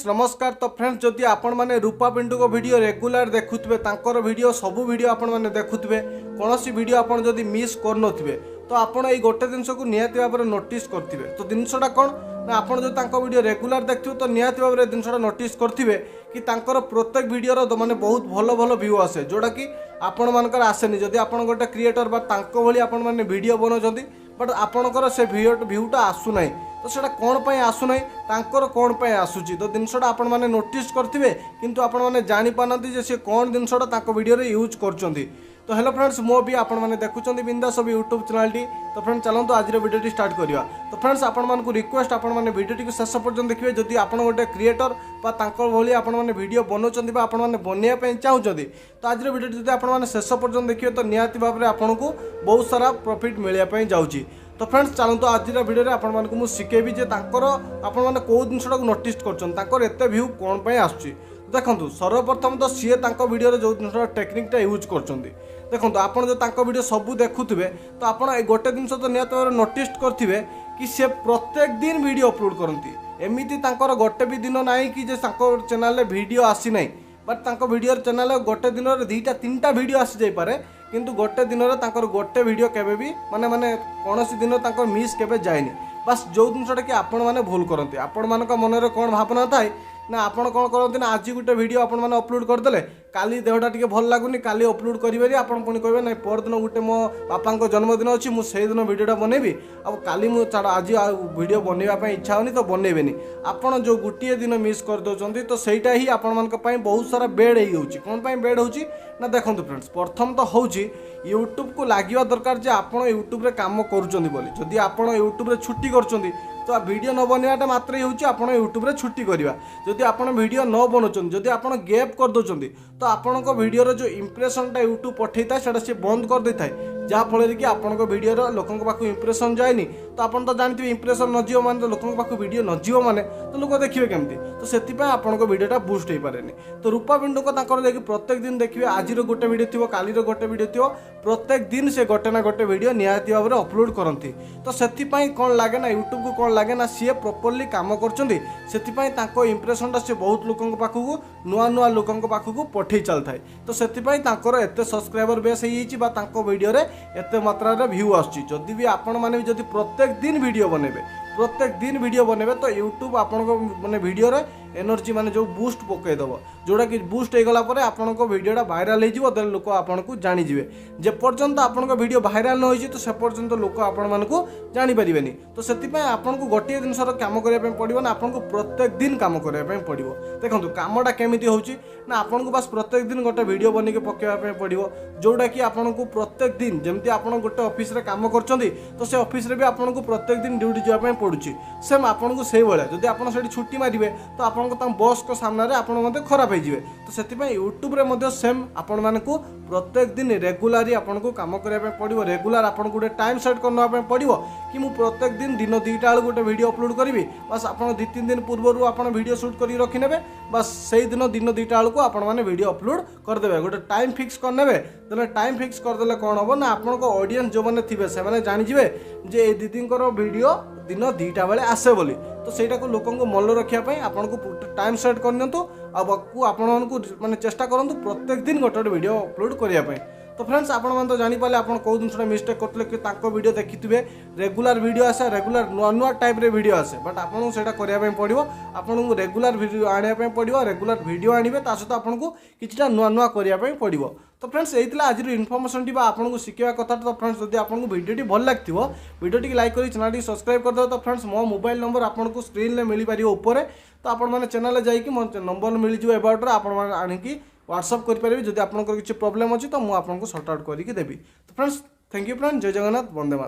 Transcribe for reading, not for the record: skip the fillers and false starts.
नमस्कार। तो फ्रेंड्स जदि आपण मैंने रूपा पिंटू को वीडियो रेगुलर देखुवे तांकर वीडियो सबू वीडियो आपण मैंने देखुवे कौन सी वीडियो आपण जदि मिस कर तो आपण ये गोटे जिनस को निहाती भाव में नोटिस करेंगे। तो जिनसटा कौन ना आप जो तांको वीडियो रेगुलर देखिए तो निहाती भाव में जिनसटा नोटिस करेंगे कि तांकर प्रत्येक वीडियो माने बहुत भल भल व्यू आसे जोड़ा कि आपण मानकर आसेनी। जदि आपण गोटे क्रिएटर बा तांको भली आपण माने वीडियो बनाउछंती बट आपणकर से भ्यूटा आसुना तो सेटा कौन पाई आसुना तांकर कौन पाई आसुची। तो जिनसटा आपण माने नोटिस करथिबे किंतु आपण माने जानि पानंती जे से कौन जिनसटा तांको वीडियो रे यूज करचंती। तो हेलो फ्रेंड्स मो भी आपण माने देखुचंती बिंदास सब यूट्यूब चैनल टी। तो फ्रेंड्स चलंतु आज वीडियो स्टार्ट करिया। तो फ्रेंड्स आपण मानकु रिक्वेस्ट आपण माने वीडियो टी शेष पर्यंत देखिए। जदि आपण गोटे क्रिएटर बा तांकर भली आपण माने वीडियो बनौचंती बा आपण माने बनिया पई चाहुचंती तो आज वीडियो जदि आपण माने शेष पर्यंत देखिए तो निहाती भाव में आपनको बहुत सारा प्रॉफिट मिलिया पई जाउची। तो फ्रेंड्स चलते आज वीडियो आपण मानकु मु शिखेबी जे तांकर आपण माने को जिनसटा को नोटिस करछन तांकर एते व्यू कोन पई आछी। देखंतु सर्वप्रथम तो सीए तांको वीडियो रे जो जिनसटा टेक्निकटा यूज करछंती देखंतु आपण जो तांको वीडियो सबु देखुथिबे तो आपण गोटे जिनस तो नियत नोटिस करथिबे कि से प्रत्येक दिन वीडियो अपलोड करंती। एमिति तांकर गोटे भी दिन नाही कि जे तांको चैनल रे वीडियो आसी नाही बट तांको वीडियो चैनल गोटे दिन रे दुईटा तीनटा वीडियो आसी जाई पारे किंतु गोटे दिन रे तांकर गोटे वीडियो केबे भी माने कोनोसी दिन तांकर मिस केबे जायनी। बस जो जिनसटा कि आपण माने भूल करंती आपण मानक मन रे कोन भावना थाए ना आपण कौन करते ना आज गोटे वीडियो आपण मैंने अपलोड करदे काली देहटा टी भल लगुनि काली अपलोड करेंगे आप कहे ना परदिन गोटे मो बापा जन्मदिन अच्छी मुझे दिन वीडियोटा बनैबी अब काली मुझे आज वीडियो बनवाई इच्छा होनी तो बनैबेनी आपड़ जो गोटे दिन मिस कर दौरान तो सहीटा ही आपण मान बहुत सारा बेड हो कौन बेड हो ना। देखो फ्रेंड्स प्रथम तो हूँ यूट्यूब को लगे दरकार जे आप यूट्यूब काम करुँच आप यूट्यूब छुट्टी कर तो वीडियो न बनवाटा मात्र ही आप यूट्यूब छुट्टी करवा। जदि आप वीडियो न बनाऊँ जदि आप गैप कर दौरान तो आपण वीडियो जो इंप्रेशनटा यूट्यूब पठे था से बंद कर दे था जहाँफल कि आपण वीडियो लोकों पाक इंप्रेशन जाएनी तो आप तो जानते इंप्रेशन नजीव मान तो लोकों पाक वीडियो नजीव माने तो लोक देखिए केमती तो से आपण वीडियोटा बुस्ट हो पारे। तो रूपा पिंटू को प्रत्येक दिन देखिए आज गोटे वीडियो थी काली गोटे वीडियो थी प्रत्येक दिन से गोटे ना गोटे वीडियो निहाती भाव में अपलोड करती। तो से कौन लगे ना यूट्यूब को कौन लगे ना सी प्रॉपर्ली काम कर इंप्रेशनटा से बहुत लोकों पाखक नुआ नुआ लोकों पाखक पठे चलता है। तो से एत सब्सक्राइबर बेस हो वीडियो एत मात्रा व्यू आदि भी आपण मैंने जब प्रत्येक दिन वीडियो बनेबे तो यूट्यूब आपण माने वीडियो रे एनर्जी माने जो बूस्ट पकईदेव जोड़ा कि बूस्ट हो गला आपण वीडियोटा भाइराल हो लोक आपण को जानी जिवे। जे पर्यंत आपण वीडियो भाइराल न होई तो से पर्यंत लोक आपण मान को जानी परिबेनी। तो सेति आपण को गोटे जिनसर काम करबा पड़िबो ना आपण को प्रत्येक दिन काम करबा पड़िबो। देखंतु कामटा केमिति होउची ना आपण को बस प्रत्येक दिन गोटे वीडियो बनी के पकेबा पड़िबो जोड़ा कि आपण को प्रत्येक दिन जेमति आपण गोटे ऑफिस रे काम करचंदी तो से ऑफिस रे भी आपण को प्रत्येक दिन ड्यूटी जाबा पड़ुची सेम आपण को सेही बेले जदि आपण सेठी छुट्टी मारिबे तो आपण को बॉस को सामने रे आपण मते खराब हो जाए। तो से यूट्यूब रे मध्य सेम आपण मानकु प्रत्येक दिन रेगुलारी आपण को काम करबा पड़िबो। रेगुलर आपण गोटे टाइम सेट करना पड़िबो कि मु प्रत्येक दिन दिन 2टा बेल गोटे वीडियो अपलोड करी बस आप 2-3 दिन पूर्व आप वीडियो शूट कर रखिने बस से दिन 2टा बेलू आपण मैंने वीडियो अपलोड करदे गोटे टाइम फिक्स करने टाइम फिक्स करदे कौन हम ना आपण को ऑडियंस जो मैंने थे से जानीजे जे ए दीदी वीडियो दिन 2टा बेले आसे बोली। तो सहीटा को लोकों को मन रखापी आपन को टाइम सेट करनियंतु आपण माने चेष्टा करंतु प्रत्येक दिन गोटे वीडियो अपलोड करने। तो फ्रेंड्स आपण मान तो जानी पाले आपण कौ जिनसा मिस्टेक करते कि तांको वीडियो देखिथिबे रेगुलर वीडियो आसे रेगुलर नुआ नुआ टाइप रे वीडियो आसे बट आपन सेटा करबा पड़िबो आपन को रेगुलर वीडियो आनिया पड़िबो रेगुलर वीडियो आनिबे ता सहित आपन को किछटा नुआ नुआ करबा पड़िबो। तो फ्रेंड्स यही आज इनफॉरमेशन टी आपन को शिखा कथा। तो फ्रेंड्स जदि आपन को वीडियो टी भल लागथिबो वीडियो टी लाइक करी चैनल टी सब्सक्राइब कर दो। तो फ्रेंड्स मो मोबाइल नंबर आपन को स्क्रीन ले मिली पारिबो ऊपर तो आपण माने चैनल जाई कि मो नंबर मिल जिवो अबाउट रे आपण माने आनी कि व्हाट्सअप करेंगे जब आपको किसी प्रॉब्लम अच्छी तो मुझे आपको सॉर्ट आउट करके देवी। तो फ्रेंड्स थैंक यू फ्रेंड्स जय जगन्नाथ वंदे मातरम।